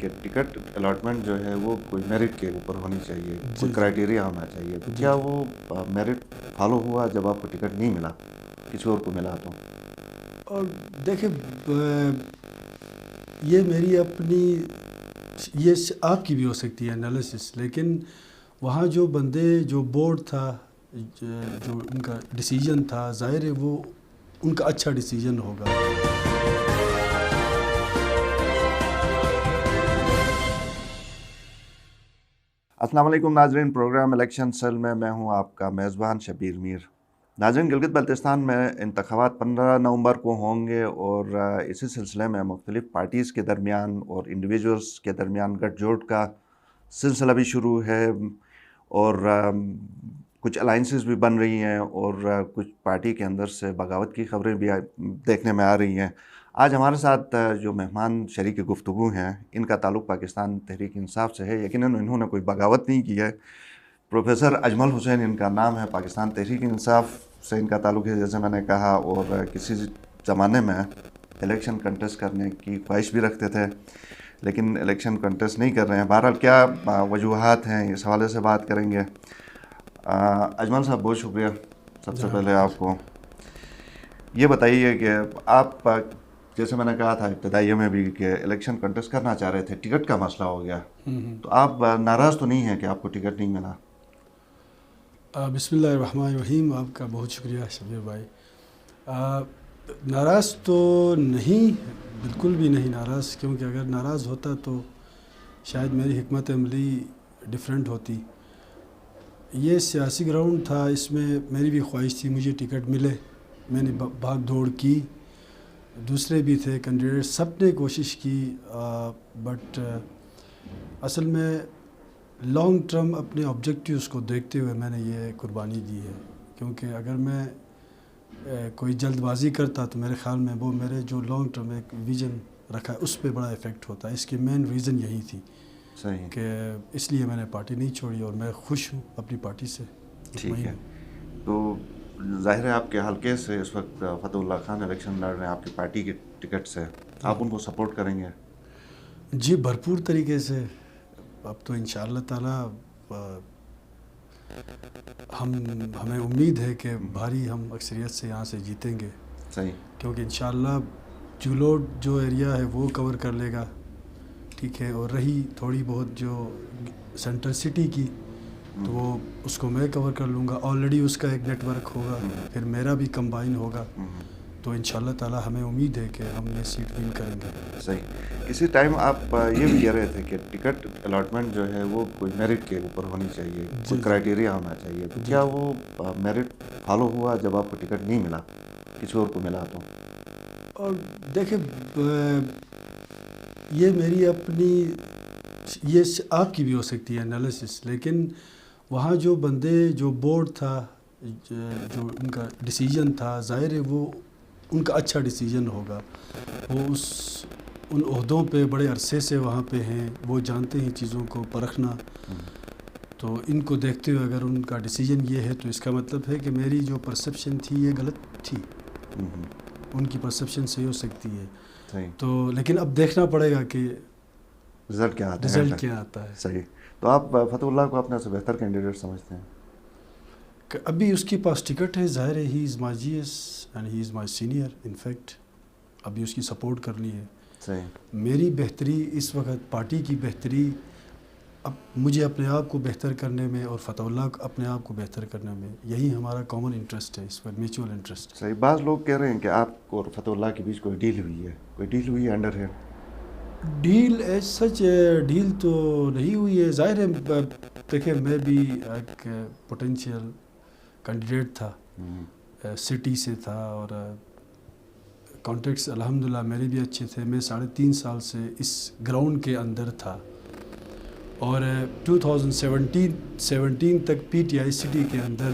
کہ ticket allotment جو ہے وہ کوئی میرٹ کے اوپر ہونی چاہیے، کوئی کرائٹیریا ہونا چاہیے، تو کیا وہ میرٹ فالو ہوا جب آپ کو ٹکٹ نہیں ملا، کسی اور کو ملا تو؟ اور دیکھیں یہ میری اپنی یہ آپ کی بھی ہو سکتی ہے انالیسس، لیکن وہاں جو بندے جو بورڈ تھا جو ان کا ڈیسیجن تھا، ظاہر ہے وہ ان کا اچھا ڈیسیجن ہوگا۔ السلام علیکم ناظرین، پروگرام الیکشن سیل میں ہوں آپ کا میزبان شبیر میر۔ ناظرین، گلگت بلتستان میں انتخابات 15 نومبر کو ہوں گے اور اسی سلسلے میں مختلف پارٹیز کے درمیان اور انڈیویجولز کے درمیان گٹھ جوڑ کا سلسلہ بھی شروع ہے اور کچھ الائنسز بھی بن رہی ہیں اور کچھ پارٹی کے اندر سے بغاوت کی خبریں بھی دیکھنے میں آ رہی ہیں۔ آج ہمارے ساتھ جو مہمان شریک گفتگو ہیں، ان کا تعلق پاکستان تحریک انصاف سے ہے۔ یقیناً انہوں نے کوئی بغاوت نہیں کی ہے۔ پروفیسر اجمل حسین ان کا نام ہے، پاکستان تحریک انصاف سے ان کا تعلق ہے جیسے میں نے کہا، اور کسی زمانے میں الیکشن کنٹیسٹ کرنے کی خواہش بھی رکھتے تھے لیکن الیکشن کنٹیسٹ نہیں کر رہے ہیں۔ بہرحال کیا وجوہات ہیں، اس حوالے سے بات کریں گے۔ اجمل صاحب، بہت شکریہ سب سے پہلے آپ کو۔ یہ بتائیے کہ آپ، جیسے میں نے کہا تھا ابتدائیہ میں بھی کہ الیکشن کنٹیسٹ کرنا چاہ رہے تھے، ٹکٹ کا مسئلہ ہو گیا، تو آپ ناراض تو نہیں ہیں کہ آپ کو ٹکٹ نہیں ملا؟ بسم اللہ الرحمن الرحیم، آپ کا بہت شکریہ شبیر بھائی۔ ناراض تو نہیں، بالکل بھی نہیں ناراض، کیونکہ اگر ناراض ہوتا تو شاید میری حکمت عملی ڈیفرنٹ ہوتی۔ یہ سیاسی گراؤنڈ تھا، اس میں میری بھی خواہش تھی مجھے ٹکٹ ملے، میں نے بھاگ دوڑ کی، دوسرے بھی تھے کینڈیڈیٹ، سب نے کوشش کی، بٹ اصل میں لانگ ٹرم اپنے آبجیکٹیوز کو دیکھتے ہوئے میں نے یہ قربانی دی ہے، کیونکہ اگر میں کوئی جلد بازی کرتا تو میرے خیال میں وہ میرے جو لانگ ٹرم ایک ویژن رکھا ہے اس پہ بڑا افیکٹ ہوتا ہے۔ اس کی مین ریزن یہی تھی صحیح کہ اس لیے میں نے پارٹی نہیں چھوڑی اور میں خوش ہوں اپنی پارٹی سے۔ ٹھیک ہے، تو ظاہر ہے آپ کے حلقے سے اس وقت فتح اللہ خان الیکشن لڑ رہے ہیں آپ کی پارٹی کے ٹکٹ سے، آپ ان کو سپورٹ کریں گے؟ جی بھرپور طریقے سے۔ اب تو انشاءاللہ تعالی ہمیں امید ہے کہ بھاری ہم اکثریت سے یہاں سے جیتیں گے۔ صحیح، کیونکہ انشاءاللہ جولوڈ جو ایریا ہے وہ کور کر لے گا، ٹھیک ہے، اور رہی تھوڑی بہت جو سینٹرل سٹی کی تو وہ اس کو میں کور کر لوں گا، آلریڈی اس کا ایک نیٹ ورک ہوگا، پھر میرا بھی کمبائن ہوگا، تو انشاءاللہ تعالی ہمیں امید ہے کہ ہم یہ سیٹ ون کریں گے۔ صحیح۔ کسی ٹائم آپ یہ بھی کہہ رہے تھے کہ ٹکٹ الاٹمنٹ جو ہے وہ کوئی میرٹ کے اوپر ہونی چاہیے، کوئی کرائٹیریا ہونا چاہیے، تو کیا وہ میرٹ فالو ہوا جب آپ کو ٹکٹ نہیں ملا، کسی اور کو ملا تو؟ اور دیکھیں یہ میری اپنی یہ آپ کی بھی ہو سکتی ہے انالیسس، لیکن وہاں جو بندے جو بورڈ تھا جو ان کا ڈیسیجن تھا، ظاہر ہے وہ ان کا اچھا ڈیسیجن ہوگا، وہ ان عہدوں پہ بڑے عرصے سے وہاں پہ ہیں، وہ جانتے ہیں چیزوں کو پرکھنا، تو ان کو دیکھتے ہوئے اگر ان کا ڈیسیجن یہ ہے تو اس کا مطلب ہے کہ میری جو پرسیپشن تھی یہ غلط تھی، ان کی پرسیپشن صحیح ہو سکتی ہے، تو لیکن اب دیکھنا پڑے گا کہ رزلٹ کیا آتا ہے۔ صحیح، تو آپ فتح اللہ کو اپنے سے بہتر کینڈیڈیٹ سمجھتے ہیں؟ کہ ابھی اس کے پاس ٹکٹ ہے، ظاہر ہے he is my G S and he is my senior, in fact ابھی اس کی سپورٹ کرنی ہے۔ صحیح، میری بہتری اس وقت، پارٹی کی بہتری، اب مجھے اپنے آپ کو بہتر کرنے میں اور فتح اللہ کو اپنے آپ کو بہتر کرنے میں، یہی ہمارا کامن انٹرسٹ ہے، اس وقت میوچول انٹرسٹ۔ صحیح۔ بعض لوگ کہہ رہے ہیں کہ آپ اور فتح اللہ کے بیچ کوئی ڈیل ہوئی ہے، کوئی ڈیل ہوئی ہے under head? Deal as such deal تو نہیں ہوئی ہے، ظاہر ہے دیکھیں میں بھی ایک پوٹینشیل کینڈیڈیٹ تھا، سٹی سے تھا، اور کانٹیکٹس الحمدللہ میرے بھی اچھے تھے، میں 3.5 سال سے اس گراؤنڈ کے اندر تھا، اور 2017 تک پی ٹی آئی سٹی کے اندر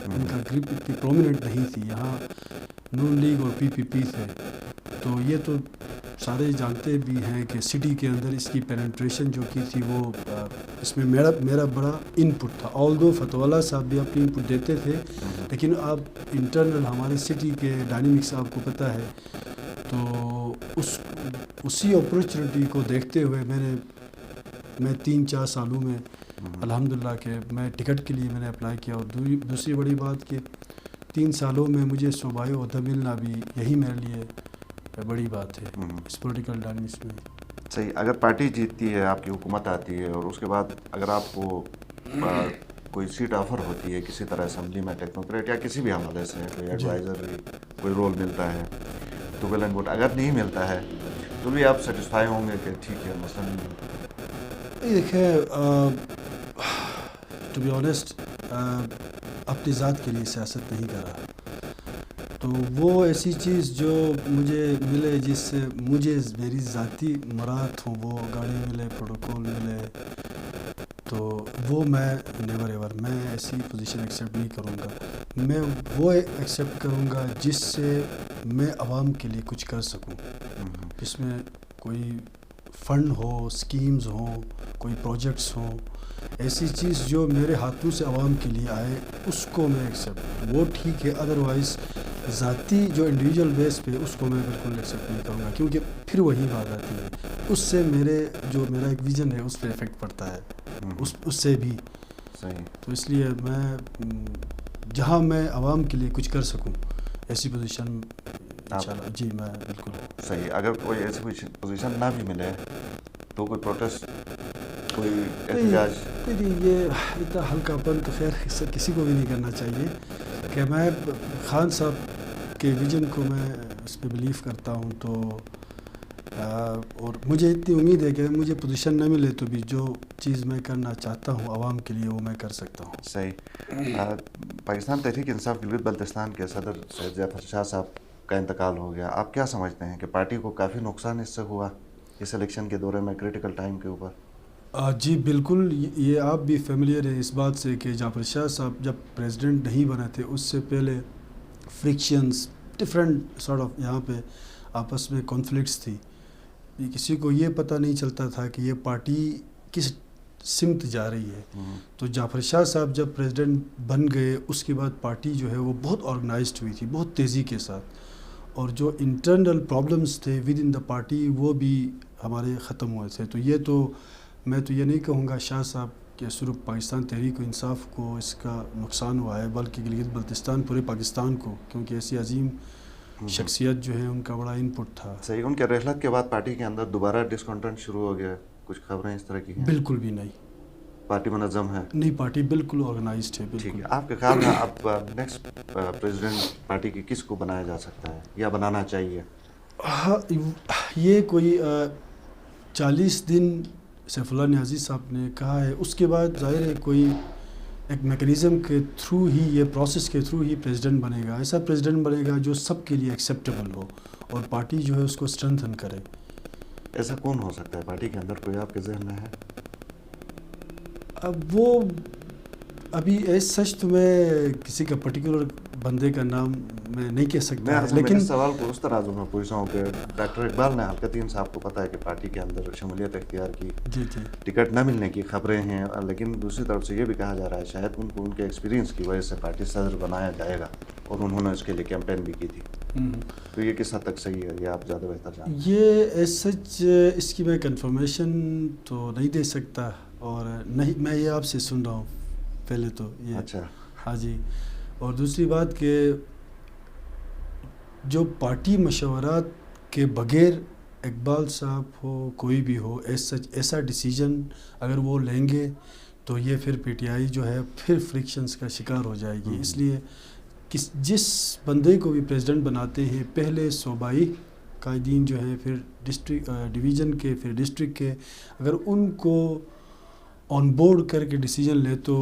ان کا گریپ اتنی پرومیننٹ نہیں تھی، یہاں نون لیگ اور پی پی پی تھے، تو یہ تو سارے جانتے بھی ہیں کہ سٹی کے اندر اس کی پینیٹریشن جو کی تھی وہ اس میں میرا بڑا ان پٹ تھا، آلدو فتح اللہ صاحب بھی اپنی ان پٹ دیتے تھے، لیکن اب انٹرنل ہمارے سٹی کے ڈائنمکس آپ کو پتہ ہے تو اسی اپرچونیٹی کو دیکھتے ہوئے میں 3-4 سالوں میں الحمدللہ کہ میں ٹکٹ کے لیے میں نے اپلائی کیا. اور دوسری بڑی بات کہ 3 سالوں میں مجھے صوبائی عہدہ ملنا بھی یہی میرے لیے بڑی بات ہے اس پولیٹیکل ڈائنامکس میں. صحیح. اگر پارٹی جیتتی ہے، آپ کی حکومت آتی ہے، اور اس کے بعد اگر آپ کو کوئی سیٹ آفر ہوتی ہے کسی طرح اسمبلی میں ٹیکنوکریٹ یا کسی بھی حوالے سے، کوئی ایڈوائزر کوئی رول ملتا ہے تو ویل اینڈ گڈ. اگر نہیں ملتا ہے تو بھی آپ سیٹسفائی ہوں گے کہ ٹھیک ہے مثلاً؟ دیکھیں ٹو بی آنیسٹ اپنی ذات کے لیے سیاست نہیں کر رہا. تو وہ ایسی چیز جو مجھے ملے جس سے مجھے میری ذاتی مراد ہوں، وہ گاڑی ملے، پروٹوکول ملے، تو وہ میں نیور ایور میں ایسی پوزیشن ایکسیپٹ نہیں کروں گا. میں وہ ایکسیپٹ کروں گا جس سے میں عوام کے لیے کچھ کر سکوں، جس میں کوئی فنڈ ہو، اسکیمز ہوں، کوئی پروجیکٹس ہوں، ایسی چیز جو میرے ہاتھوں سے عوام کے لیے آئے اس کو میں ایکسیپٹ، وہ ٹھیک ہے. ادروائز ذاتی جو انڈیویجول بیس پہ اس کو میں بالکل ایکسیپٹ نہیں کروں گا، کیونکہ پھر وہی بات آتی ہے، اس سے میرا ایک ویژن ہے اس پہ افیکٹ پڑتا ہے اس سے بھی. صحیح. تو اس لیے میں جہاں میں عوام کے لیے کچھ کر سکوں ایسی پوزیشن انشاءاللہ جی میں بالکل. صحیح. اگر کوئی ایسی پوزیشن نہ بھی ملے تو کوئی پروٹیسٹ، کوئی احتجاج؟ یہ اتنا ہلکا پن تو خیر کسی کو بھی نہیں کرنا چاہیے. کہ میں خان صاحب کے ویژن کو میں اس پہ بلیو کرتا ہوں، تو اور مجھے اتنی امید ہے کہ مجھے پوزیشن نہ ملے تو بھی جو چیز میں کرنا چاہتا ہوں عوام کے لیے وہ میں کر سکتا ہوں. صحیح. پاکستان تحریک انصاف گلگت بلتستان کے صدر سید ظفر شاہ صاحب کا انتقال ہو گیا. آپ کیا سمجھتے ہیں کہ پارٹی کو کافی نقصان اس سے ہوا اس الیکشن کے دورے میں، کریٹیکل ٹائم کے اوپر؟ جی بالکل. یہ آپ بھی فیملیئر ہیں اس بات سے کہ ظفر شاہ صاحب جب پریزیڈنٹ نہیں بنے تھے اس سے پہلے فرکشنز ڈفرینٹ سارٹ آف یہاں پہ آپس میں کانفلکٹس تھی. کسی کو یہ پتہ نہیں چلتا تھا کہ یہ پارٹی کس سمت جا رہی ہے. تو ظفر شاہ صاحب جب پریزیڈنٹ بن گئے اس کے بعد پارٹی جو ہے وہ بہت آرگنائزڈ ہوئی تھی، بہت تیزی کے ساتھ، اور جو انٹرنل پرابلمز تھے ود ان دا پارٹی وہ بھی ہمارے ختم ہوئے تھے. تو میں تو یہ نہیں کہوں گا شاہ صاحب کہ صرف پاکستان تحریک انصاف کو اس کا نقصان ہوا ہے، بلکہ گلگت بلتستان پورے پاکستان کو، کیونکہ ایسی عظیم شخصیت جو ہے ان کا بڑا ان پٹ تھا. صحیح. ان کے رحلت کے بعد پارٹی کے اندر دوبارہ ڈسکنٹنٹ شروع ہو گیا، کچھ خبریں اس طرح کی ہیں؟ بالکل بھی نہیں. پارٹی منظم ہے؟ نہیں، پارٹی بالکل آرگنائزڈ ہے. ٹھیک بالکل. ہے. آپ کے خیال میں اب نیکسٹ پریزیڈنٹ پارٹی کی کس کو بنایا جا سکتا ہے یا بنانا چاہیے؟ یہ کوئی 40 دن سیف اللہ نیازی صاحب نے کہا ہے، اس کے بعد ظاہر ہے کوئی ایک میکینزم کے تھرو ہی، یہ پروسیس کے تھرو ہی پریزیڈنٹ بنے گا. ایسا پریزیڈنٹ بنے گا جو سب کے لیے ایکسیپٹیبل ہو اور پارٹی جو ہے اس کو اسٹرینتھن کرے. ایسا کون ہو سکتا ہے پارٹی کے اندر، کوئی آپ کے ذہن میں ہے؟ اب وہ ابھی ایز سچ تو میں کسی کا پرٹیکولر بندے کا نام میں نہیں کہہ سکتا، لیکن اس سوال کو اس طرح میں پوچھ رہا ہوں کہ ڈاکٹر اقبال نے حلقتین صاحب کو پتہ ہے کہ پارٹی کے اندر شمولیت اختیار کی، جی ٹکٹ نہ ملنے کی خبریں ہیں، لیکن دوسری طرف سے یہ بھی کہا جا رہا ہے شاید ان کو ان کے ایکسپیرینس کی وجہ سے پارٹی صدر بنایا جائے گا، اور انہوں نے اس کے لیے کیمپین بھی کی تھی. تو یہ کس حد تک صحیح ہے، یہ آپ زیادہ بہتر جانیں. یہ ایز سچ اس کی میں کنفرمیشن تو نہیں دے سکتا، اور نہیں میں یہ آپ سے سن رہا ہوں پہلے تو یہ. اچھا. ہاں جی. اور دوسری بات کہ جو پارٹی مشورات کے بغیر اقبال صاحب ہو کوئی بھی ہو ایسا ڈیسیجن اگر وہ لیں گے تو یہ پھر پی ٹی آئی جو ہے پھر فرکشنز کا شکار ہو جائے گی. اس لیے جس بندے کو بھی پریزیڈنٹ بناتے ہیں پہلے صوبائی قائدین جو ہیں، پھر ڈسٹرکٹ ڈویژن کے، پھر ڈسٹرکٹ کے، اگر ان کو آن بورڈ کر کے ڈیسیجن لے تو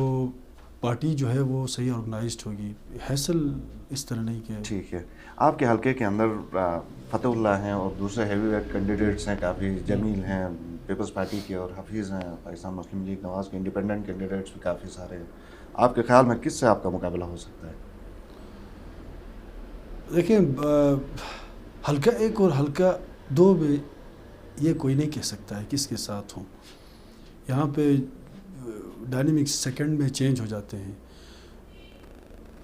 پارٹی جو ہے وہ صحیح آرگنائزڈ ہوگی. حاصل اس طرح نہیں کیا. ٹھیک ہے. آپ کے حلقے کے اندر فتح اللہ ہیں اور دوسرے ہیوی ویٹ کینڈیڈیٹس ہیں کافی، جمیل ہیں پیپلز پارٹی کے، اور حفیظ ہیں پاکستان مسلم لیگ نواز کے، انڈیپینڈنٹ کینڈیڈیٹس بھی کافی سارے ہیں. آپ کے خیال میں کس سے آپ کا مقابلہ ہو سکتا ہے؟ دیکھیں حلقہ 1 اور حلقہ 2 میں یہ کوئی نہیں کہہ سکتا ہے کس کے ساتھ ہوں. یہاں پہ ڈائنامکس سیکنڈ میں چینج ہو جاتے ہیں.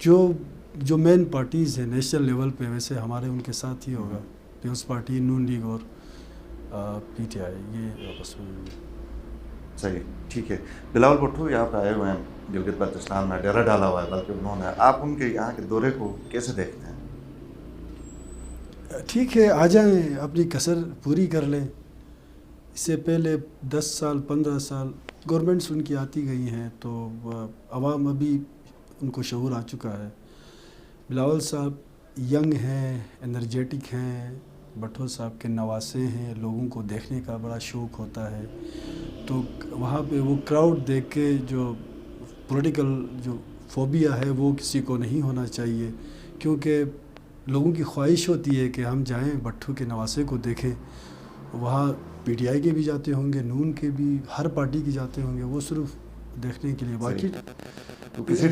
جو مین پارٹیز ہیں نیشنل لیول پہ ویسے ہمارے ان کے ساتھ ہی ہوگا. پیپلز پارٹی، نون لیگ اور پی ٹی آئی، یہ آپس میں. صحیح، ٹھیک ہے. بلاول بھٹو یہاں پہ آئے ہوئے ہیں گلگت بلتستان میں، ڈیرا ڈالا ہوا ہے بلکہ انہوں نے. آپ ان کے یہاں کے دورے کو کیسے دیکھتے ہیں؟ ٹھیک ہے، آ جائیں، اپنی کسر پوری کر لیں. اس سے پہلے 10 سال 15 سال گورنمنٹس ان کی آتی گئی ہیں، تو عوام ابھی ان کو شعور آ چکا ہے. بلاول صاحب ینگ ہیں، انرجیٹک ہیں، بھٹو صاحب کے نواسے ہیں، لوگوں کو دیکھنے کا بڑا شوق ہوتا ہے. تو وہاں پہ وہ کراؤڈ دیکھ کے جو پولیٹیکل جو فوبیا ہے وہ کسی کو نہیں ہونا چاہیے، کیونکہ لوگوں کی خواہش ہوتی ہے کہ ہم جائیں بھٹو کے نواسے کو دیکھیں. وہاں پی ٹی آئی کے بھی جاتے ہوں گے، نون کے بھی، ہر پارٹی کے جاتے ہوں گے، وہ صرف دیکھنے کے لیے. باقی تو کسی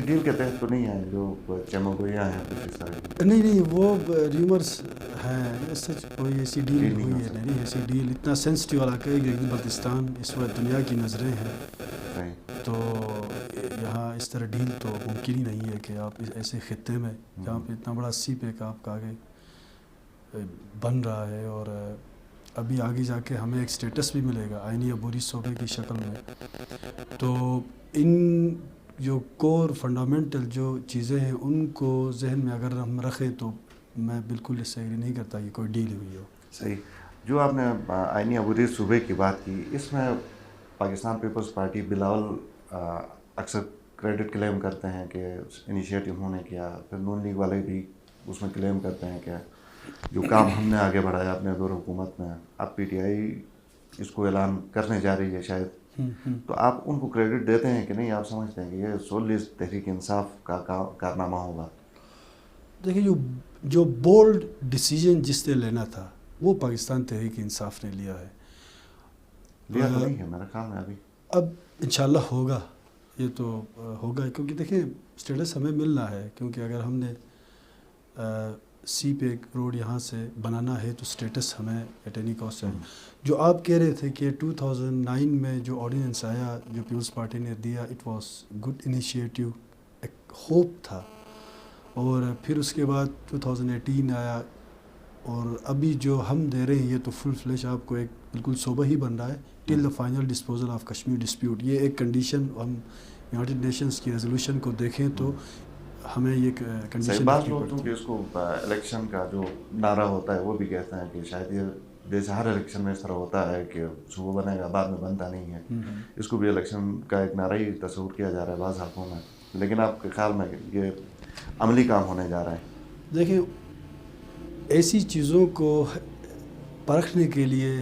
ڈیل کے تحت تو نہیں ہے جو چموگویا ہیں کچھ اس طرح؟ نہیں، وہ ریومرز ہیں، سچ کوئی ایسی ڈیل ہوئی ہے نہیں. ایسی ڈیل، اتنا سینسٹیو علاقہ ہے گلگت بلتستان، اس وقت دنیا کی نظریں ہیں، تو یہاں اس طرح ڈیل تو ممکن ہی نہیں ہے کہ آپ ایسے خطے میں جہاں پہ اتنا بڑا سی پیک آپ کا آگے بن رہا ہے، اور ابھی آگے جا کے ہمیں ایک سٹیٹس بھی ملے گا آئینی عبوری صوبے کی شکل میں. تو ان جو کور فنڈامنٹل جو چیزیں ہیں ان کو ذہن میں اگر ہم رکھیں تو میں بالکل اس سے ایگری نہیں کرتا کہ کوئی ڈیل ہوئی ہو. صحیح. جو آپ نے آئینی عبوری صوبے کی بات کی، اس میں پاکستان پیپلز پارٹی بلاول اکثر کریڈٹ کلیم کرتے ہیں کہ انیشیٹو انہوں نے کیا، پھر نون لیگ والے بھی اس میں کلیم کرتے ہیں کہ جو کام ہم نے آگے بڑھایا اپنے دور حکومت میں. اب پی ٹی آئی اس کو اعلان کرنے جا رہی ہے شاید، تو آپ ان کو کریڈٹ دیتے ہیں کہ نہیں؟ آپ سمجھتے ہیں کہ یہ سوللی تحریک انصاف کا کارنامہ ہوگا؟ دیکھیے، جو بولڈ ڈیسیجن جس نے لینا تھا وہ پاکستان تحریک انصاف نے لیا ہے. لیا تو نہیں ہے میرے خیال میں ابھی. اب انشاءاللہ ہوگا، یہ تو ہوگا، کیونکہ دیکھیں سٹیٹس ہمیں ملنا ہے، کیونکہ اگر ہم نے سی پیک روڈ یہاں سے بنانا ہے تو سٹیٹس ہمیں ایٹ اینی کاسٹ ہے. جو آپ کہہ رہے تھے کہ 2009 میں جو آرڈیننس آیا جو پیپلز پارٹی نے دیا، اٹ واز گڈ انیشیٹو، ایک ہوپ تھا. اور پھر اس کے بعد 2018 آیا، اور ابھی جو ہم دے رہے ہیں یہ تو فل فلیش آپ کو ایک بالکل صوبہ ہی بن رہا ہے، till the final disposal of Kashmir dispute. یہ ایک کنڈیشن، ہم یونائٹڈ نیشنز کی ریزولوشن کو دیکھیں تو ہمیں یہ کنڈیشن. بعض لوگ چونکہ اس کو الیکشن کا جو نعرہ ہوتا ہے وہ بھی کہتے ہیں کہ شاید یہ جیسے ہر الیکشن میں اس طرح ہوتا ہے کہ صبح بنے گا بعد میں بنتا نہیں ہے، اس کو بھی الیکشن کا ایک نعرہ ہی تصور کیا جا رہا ہے بعض حلقوں میں. لیکن آپ کے خیال میں یہ عملی کام ہونے جا رہا ہے؟ دیکھیں، ایسی چیزوں کو پرکھنے کے لیے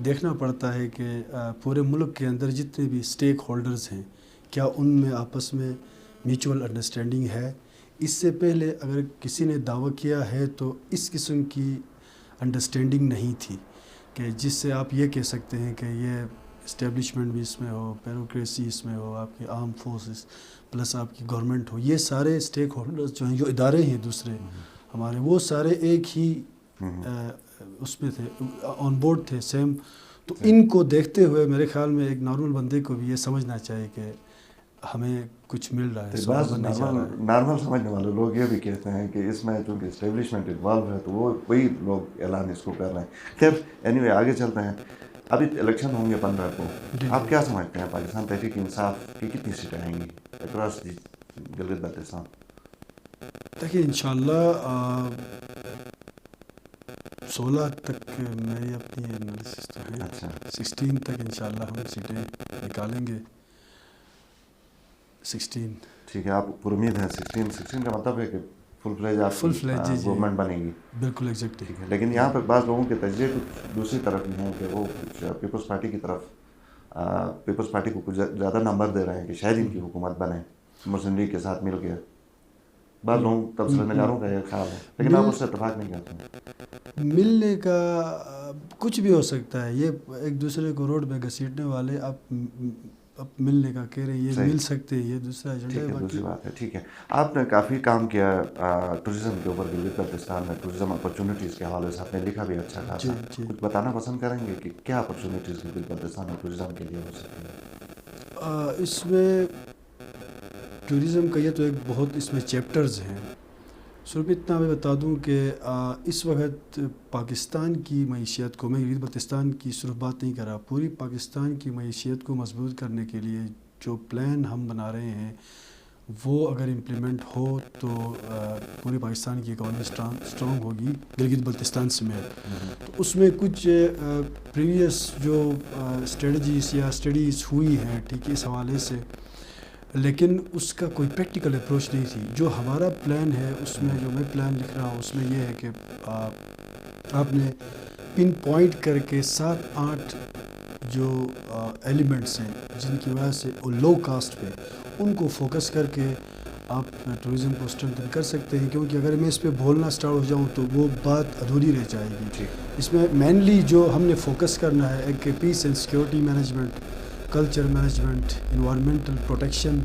دیکھنا پڑتا ہے کہ پورے ملک کے اندر جتنے بھی اسٹیک ہولڈرز ہیں کیا ان میں آپس میں میوچول انڈرسٹینڈنگ ہے. اس سے پہلے اگر کسی نے دعویٰ کیا ہے تو اس قسم کی انڈرسٹینڈنگ نہیں تھی کہ جس سے آپ یہ کہہ سکتے ہیں کہ یہ اسٹیبلشمنٹ بھی اس میں ہو، بیوروکریسی اس میں ہو، آپ کی آرم فورسز پلس آپ کی گورنمنٹ ہو. یہ سارے اسٹیک ہولڈرز جو ہیں، جو ادارے ہیں دوسرے ہمارے، وہ سارے ایک ہی اس میں تھے، آن بورڈ تھے سیم. تو ان کو دیکھتے ہوئے میرے خیال میں ایک نارمل بندے کو بھی یہ سمجھنا چاہیے کہ ہمیں کچھ مل رہا ہے. بعض نارمل سمجھنے والے لوگ یہ بھی کہتے ہیں کہ اس میں چونکہ اسٹیبلشمنٹ انوالو ہے تو وہ وہی لوگ اعلان اس کو کر رہے ہیں. خیر اینی وے آگے چلتے ہیں. ابھی الیکشن ہوں گے 15 کو، آپ کیا سمجھتے ہیں پاکستان تحریک انصاف کی کتنی سیٹیں آئیں گی اکراس گلگت بلتستان؟ دیکھیے انشاءاللہ 16 تک میری اپنی انالیسس تو ہے. 16 تک انشاءاللہ ہم سیٹیں نکالیں گے. 16 ٹھیک ہے، آپ پر امید ہیں 16 کا مطلب ہے کہ فل فلیج آپ گورنمنٹ بنے گی؟ بالکل ایگزیکٹلی. ٹھیک ہے، لیکن یہاں پہ بعض لوگوں کے تجزیے کچھ دوسری طرف بھی ہیں کہ وہ کچھ پیپلز پارٹی کی طرف، پیپلز پارٹی کو کچھ زیادہ نمبر دے رہے ہیں کہ شاید ان کی حکومت بنے مسلم لیگ کے ساتھ مل کے. بعض لوگوں تبصرہ نگاروں کا یہ خیال ہے، لیکن آپ اس سے اتفاق نہیں کرتے. ملنے کا کچھ بھی ہو سکتا ہے، یہ ایک دوسرے کو روڈ پہ گھسیٹنے والے اب ملنے کا کہہ رہے ہیں، یہ مل سکتے ہیں، یہ دوسرا ایجنڈا ہے. دوسری بات ہے. ٹھیک ہے، آپ نے کافی کام کیا ٹورزم کے اوپر گلگت بلتستان میں، ٹورزم اپرچونیٹیز کے حوالے سے آپ نے لکھا بھی اچھا خاصا. کچھ بتانا پسند کریں گے کہ کیا اپرچونیٹیز گلگت بلتستان میں ٹورزم کے لیے ہو سکتی ہیں؟ اس میں ٹورزم کا یہ تو ایک بہت اس میں چیپٹرز ہیں. صرف اتنا میں بتا دوں کہ اس وقت پاکستان کی معیشت کو، میں گلگت بلتستان کی صرف بات نہیں کر رہا، پوری پاکستان کی معیشت کو مضبوط کرنے کے لیے جو پلان ہم بنا رہے ہیں وہ اگر امپلیمنٹ ہو تو پوری پاکستان کی اکانومی اسٹرانگ ہوگی گلگت بلتستان سمیت. تو اس میں کچھ پریویس جو اسٹریٹجیز یا اسٹڈیز ہوئی ہیں ٹھیک ہے اس حوالے سے، لیکن اس کا کوئی پریکٹیکل اپروچ نہیں تھی. جو ہمارا پلان ہے اس میں، جو میں پلان لکھ رہا ہوں اس میں یہ ہے کہ آپ نے پن پوائنٹ کر کے 7-8 جو ایلیمنٹس ہیں جن کی وجہ سے لو کاسٹ پہ ان کو فوکس کر کے آپ ٹورزم کو اسٹرینتھن کر سکتے ہیں. کیونکہ اگر میں اس پہ بولنا اسٹارٹ ہو جاؤں تو وہ بات ادھوری رہ جائے گی. اس میں مینلی جو ہم نے فوکس کرنا ہے ایک پیس and security management, culture management, environmental protection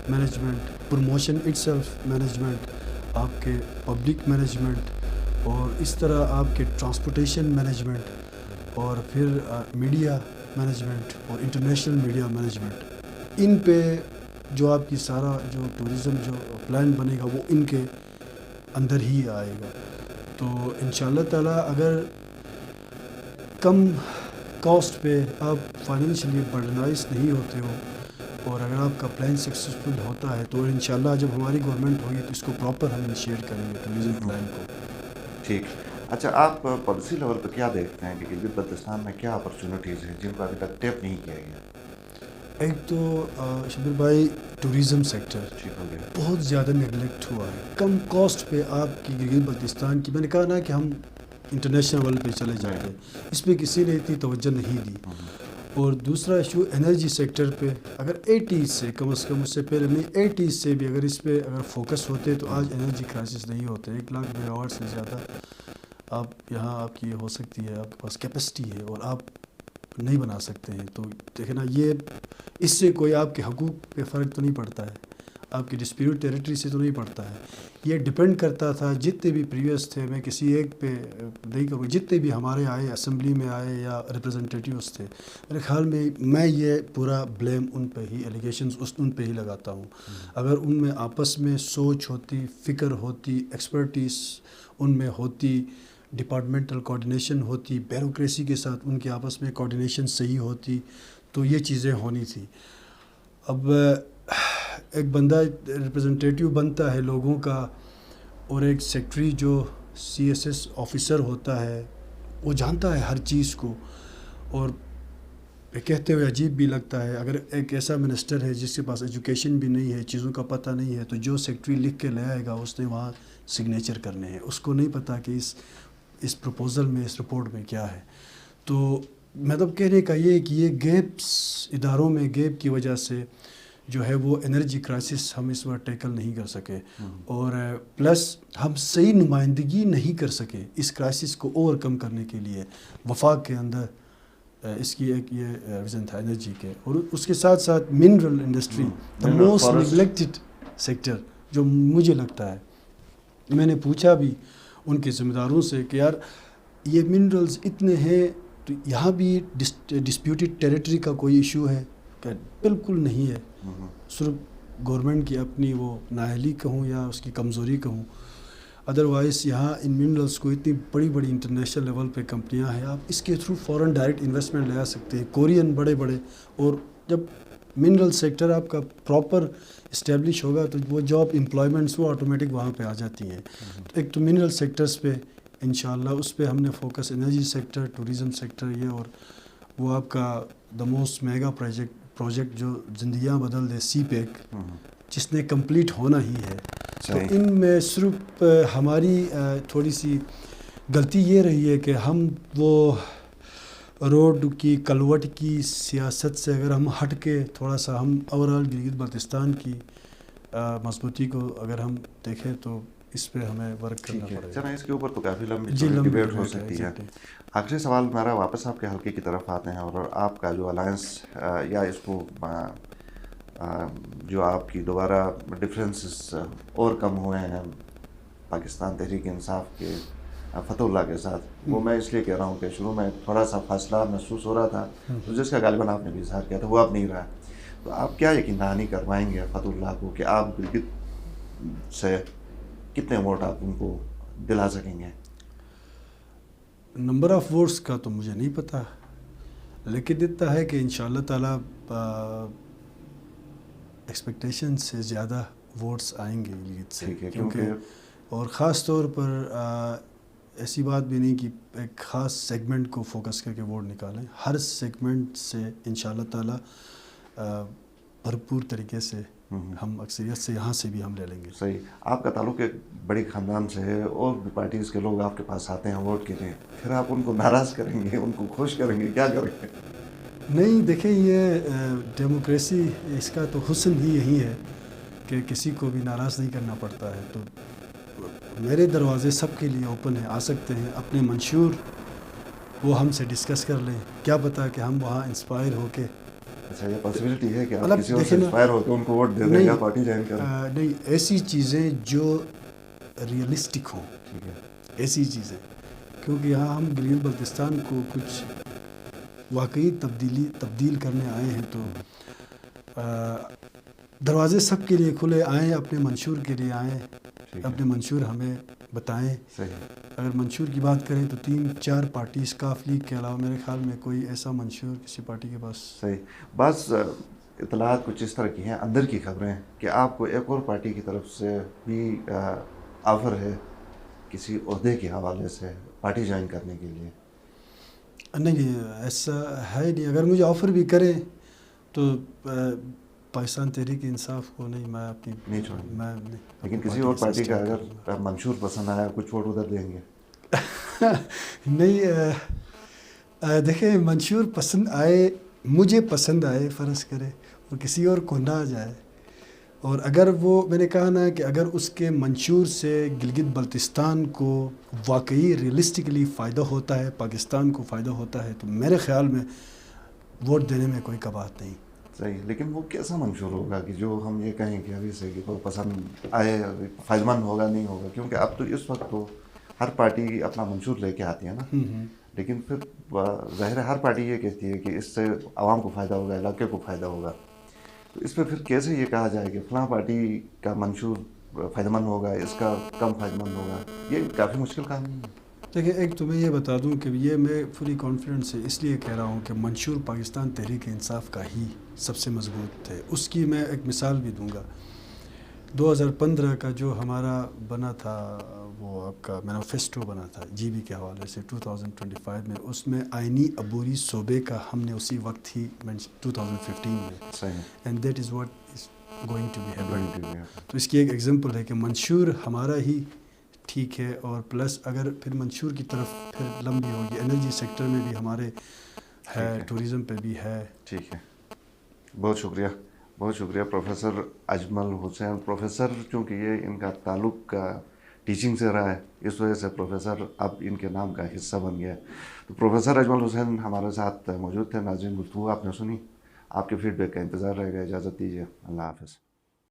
management, promotion it self management, آپ کے پبلک مینجمنٹ، اور اس طرح آپ کے ٹرانسپورٹیشن مینجمنٹ، اور پھر میڈیا مینجمنٹ اور انٹرنیشنل میڈیا مینجمنٹ. ان پہ جو آپ کی سارا جو ٹورزم جو پلان بنے گا وہ ان کے اندر ہی آئے گا. تو انشاءاللہ تعالیٰ اگر کم کاسٹ پہ آپ فائنینشلی برڈنائز نہیں ہوتے ہو اور اگر آپ کا پلان سکسیزفل ہوتا ہے تو انشاءاللہ جب ہماری گورنمنٹ ہوگی تو اس کو پراپر ہم انیشیٹ کریں گے ٹورزم پلان کو. ٹھیک. اچھا، آپ پالیسی لیول پہ کیا دیکھتے ہیں کہ گلگت بلتستان میں کیا اپرچونیٹیز ہیں جن کو ابھی تک ٹیپ نہیں کیا گیا؟ ایک تو شبیر بھائی ٹورزم سیکٹر ٹھیک ہو گیا، بہت زیادہ نیگلیکٹ ہوا ہے. کم کاسٹ پہ آپ کی گلگت بلتستان کی، میں نے کہا نا کہ ہم انٹرنیشنل لیول پہ چلے جاتے ہیں، اس پہ کسی نے اتنی توجہ نہیں دی. اور دوسرا ایشو انرجی سیکٹر پہ، اگر 80s سے کم از کم اس سے پہلے نہیں 80s سے بھی اگر اس پہ اگر فوکس ہوتے تو آج انرجی کرائسس نہیں ہوتے. 1 لاکھ میگا واٹ سے زیادہ آپ یہاں آپ کی ہو سکتی ہے، آپ کے پاس کیپیسٹی ہے اور آپ نہیں بنا سکتے ہیں. تو دیکھنا یہ اس سے کوئی آپ کے حقوق پہ فرق تو نہیں پڑتا ہے، آپ کی ڈسپیوٹ ٹیریٹری سے تو نہیں پڑتا ہے. یہ ڈپینڈ کرتا تھا جتنے بھی پریویس تھے، میں کسی ایک پہ نہیں کروں، جتنے بھی ہمارے آئے اسمبلی میں آئے یا ریپرزنٹیٹیوز تھے، میرے خیال میں یہ پورا بلیم ان پہ ہی، ایلیگیشنز ان پہ ہی لگاتا ہوں. اگر ان میں آپس میں سوچ ہوتی، فکر ہوتی، ایکسپرٹیز ان میں ہوتی، ڈپارٹمنٹل کوآرڈینیشن ہوتی، بیوروکریسی کے ساتھ ان کے آپس میں کوآرڈینیشن صحیح ہوتی تو یہ چیزیں ہونی تھی. اب ایک بندہ ریپرزنٹیٹیو بنتا ہے لوگوں کا، اور ایک سیکٹری جو CSS آفیسر ہوتا ہے وہ جانتا ہے ہر چیز کو، اور کہتے ہوئے عجیب بھی لگتا ہے اگر ایک ایسا منسٹر ہے جس کے پاس ایجوکیشن بھی نہیں ہے، چیزوں کا پتہ نہیں ہے، تو جو سیکٹری لکھ کے لے آئے گا اس نے وہاں سگنیچر کرنے ہیں، اس کو نہیں پتہ کہ اس پروپوزل میں، اس رپورٹ میں کیا ہے. تو مطلب کہنے کا یہ کہ یہ گیپس اداروں میں گیپ کی وجہ سے جو ہے وہ انرجی کرائسس ہم اس وقت ٹیکل نہیں کر سکے، اور پلس ہم صحیح نمائندگی نہیں کر سکے اس کرائسس کو اوور کم کرنے کے لیے. وفاق کے اندر اس کی ایک یہ ویژن تھا انرجی کے، اور اس کے ساتھ ساتھ mineral industry the most neglected sector جو مجھے لگتا ہے. میں نے پوچھا بھی ان کے ذمہ داروں سے کہ یار یہ منرلز اتنے ہیں تو یہاں بھی ڈسپیوٹڈ ٹیریٹری کا کوئی ایشو ہے کہ بالکل نہیں ہے. صرف گورنمنٹ کی اپنی وہ نااہلی کہوں یا اس کی کمزوری کہوں، ادروائز یہاں ان منرلس کو اتنی بڑی بڑی انٹرنیشنل لیول پہ کمپنیاں ہیں، آپ اس کے تھرو فورن ڈائریکٹ انویسٹمنٹ لے آ سکتے ہیں، کورین بڑے بڑے. اور جب منرل سیکٹر آپ کا پراپر اسٹیبلش ہوگا تو وہ جاب امپلائمنٹس وہ آٹومیٹک وہاں پہ آ جاتی ہیں. ایک تو منرل سیکٹرز پہ انشاءاللہ اس پہ ہم نے focus, energy sector, tourism sector, یہ، اور وہ آپ کا دا موسٹ میگا پروجیکٹ جو زندگیاں بدل دے، سی پیک، جس نے کمپلیٹ ہونا ہی ہے. تو ان میں صرف ہماری تھوڑی سی غلطی یہ رہی ہے کہ ہم وہ روڈ کی کلوٹ کی سیاست سے اگر ہم ہٹ کے تھوڑا سا ہم اوورال گلگت بلتستان کی مضبوطی کو اگر ہم دیکھیں تو اس پہ ہمیں ورک کرنا پڑے گا. چلیں اس کے اوپر تو کافی لمبی ڈیبیٹ ہو سکتی ہے. آخری سوال میرا واپس آپ کے حلقے کی طرف آتے ہیں، اور آپ کا جو الائنس یا اس کو جو آپ کی دوبارہ ڈفرینسز اور کم ہوئے ہیں پاکستان تحریک انصاف کے فتح اللہ کے ساتھ، وہ میں اس لیے کہہ رہا ہوں کہ شروع میں تھوڑا سا فاصلہ محسوس ہو رہا تھا، تو جس کا غالباً آپ نے بھی اظہار کیا تھا وہ اب نہیں رہا. تو آپ کیا یقین دہانی کروائیں گے فتح اللہ کو کہ آپ گلگت سے کتنے ووٹ آپ ان کو دلا سکیں گے؟ نمبر آف ووٹس کا تو مجھے نہیں پتہ، لیکن اتنا ہے کہ انشاءاللہ تعالیٰ ایکسپیکٹیشن سے زیادہ ووٹس آئیں گے گلگت سے، ٹھیک ہے، کیونکہ اور خاص طور پر ایسی بات بھی نہیں کہ ایک خاص سیگمنٹ کو فوکس کر کے ووٹ نکالیں، ہر سیگمنٹ سے انشاءاللہ تعالیٰ بھرپور طریقے سے ہم اکثریت سے یہاں سے بھی ہم لے لیں گے۔ صحیح، آپ کا تعلق ایک بڑی خاندان سے ہے اور بھی پارٹیز کے لوگ آپ کے پاس آتے ہیں ووٹ کے لیے، پھر آپ ان کو ناراض کریں گے، ان کو خوش کریں گے، کیا کریں گے؟ نہیں دیکھیں، یہ ڈیموکریسی، اس کا تو حسن ہی یہی ہے کہ کسی کو بھی ناراض نہیں کرنا پڑتا ہے، تو میرے دروازے سب کے لیے اوپن ہیں، آ سکتے ہیں، اپنے منشور وہ ہم سے ڈسکس کر لیں، کیا پتہ کہ ہم وہاں انسپائر ہو کے، اچھا یہ پاسبلٹی ہے کہ آپ مطلب کسی اور سے دیکھیں نا، انسپائر ہو کے ان کو ووٹ دے دیں یا پارٹی جوائن کریں؟ نہیں، ایسی چیزیں جو ریئلسٹک ہوں، ٹھیک ہے، ایسی چیزیں، کیونکہ یہاں ہم گلگت بلتستان کو کچھ واقعی تبدیل کرنے آئے ہیں، تو دروازے سب کے لیے کھلے، آئیں اپنے منشور کے لیے آئیں، اپنے منشور ہمیں بتائیں۔ صحیح، اگر منشور کی بات کریں تو 3-4 پارٹیز کاف لیگ کے علاوہ میرے خیال میں کوئی ایسا منشور کسی پارٹی کے پاس۔ صحیح، بعض اطلاعات کچھ اس طرح کی ہیں، اندر کی خبریں کہ آپ کو ایک اور پارٹی کی طرف سے بھی آفر ہے کسی عہدے کے حوالے سے پارٹی جوائن کرنے کے لیے؟ نہیں، ایسا ہے نہیں، اگر مجھے آفر بھی کریں تو پاکستان تحریک انصاف کو نہیں، میں اپنی نہیں چھوڑیں گے، میں نہیں، لیکن کسی اور پارٹی کا اگر منشور پسند آیا کچھ ووٹ ادھر دیں گے؟ نہیں، دیکھیں، منشور پسند آئے، مجھے پسند آئے فرض کرے، اور کسی اور کو نہ جائے، اور اگر وہ، میں نے کہا نا کہ اگر اس کے منشور سے گلگت بلتستان کو واقعی ریئلسٹکلی فائدہ ہوتا ہے، پاکستان کو فائدہ ہوتا ہے، تو میرے خیال میں ووٹ دینے میں کوئی کباہت نہیں۔ صحیح، لیکن وہ کیسا منشور ہوگا کہ جو ہم یہ کہیں کہ ابھی سے کہ وہ پسند آئے، فائدہ مند ہوگا نہیں ہوگا؟ کیونکہ اب تو اس وقت تو ہر پارٹی اپنا منشور لے کے آتی ہے نا، لیکن پھر ظاہر ہے ہر پارٹی یہ کہتی ہے کہ اس سے عوام کو فائدہ ہوگا، علاقے کو فائدہ ہوگا، تو اس پہ پھر کیسے یہ کہا جائے کہ فلاں پارٹی کا منشور فائدہ مند ہوگا، اس کا کم فائدہ مند ہوگا؟ یہ کافی مشکل کام نہیں ہے؟ دیکھیں، ایک تو میں یہ بتا دوں کہ یہ میں فلی کانفیڈنس سے اس لیے کہہ رہا ہوں کہ منشور پاکستان تحریک انصاف کا ہی سب سے مضبوط ہے۔ اس کی میں ایک مثال بھی دوں گا، 2015 کا جو ہمارا بنا تھا، وہ آپ کا مینیفیسٹو بنا تھا جی بی کے حوالے سے 2025 میں، اس میں آئینی عبوری صوبے کا ہم نے اسی وقت ہی 2015 میں، صحیح، and that is what is going to be happen. تو اس کی ایک ایگزامپل ہے کہ منشور ہمارا ہی ٹھیک ہے، اور پلس اگر پھر منشور کی طرف پھر لمبی ہوگی، انرجی سیکٹر میں بھی ہمارے ہے، ٹورزم پہ بھی ہے۔ ٹھیک ہے، بہت شکریہ، بہت شکریہ پروفیسر اجمل حسین۔ پروفیسر چونکہ یہ ان کا تعلق ٹیچنگ سے رہا ہے، اس وجہ سے پروفیسر اب ان کے نام کا حصہ بن گیا ہے۔ تو پروفیسر اجمل حسین ہمارے ساتھ موجود تھے۔ ناظرین، گفتگو آپ نے سنی، آپ کے فیڈ بیک کا انتظار رہے گا۔ اجازت دیجیے، اللہ حافظ۔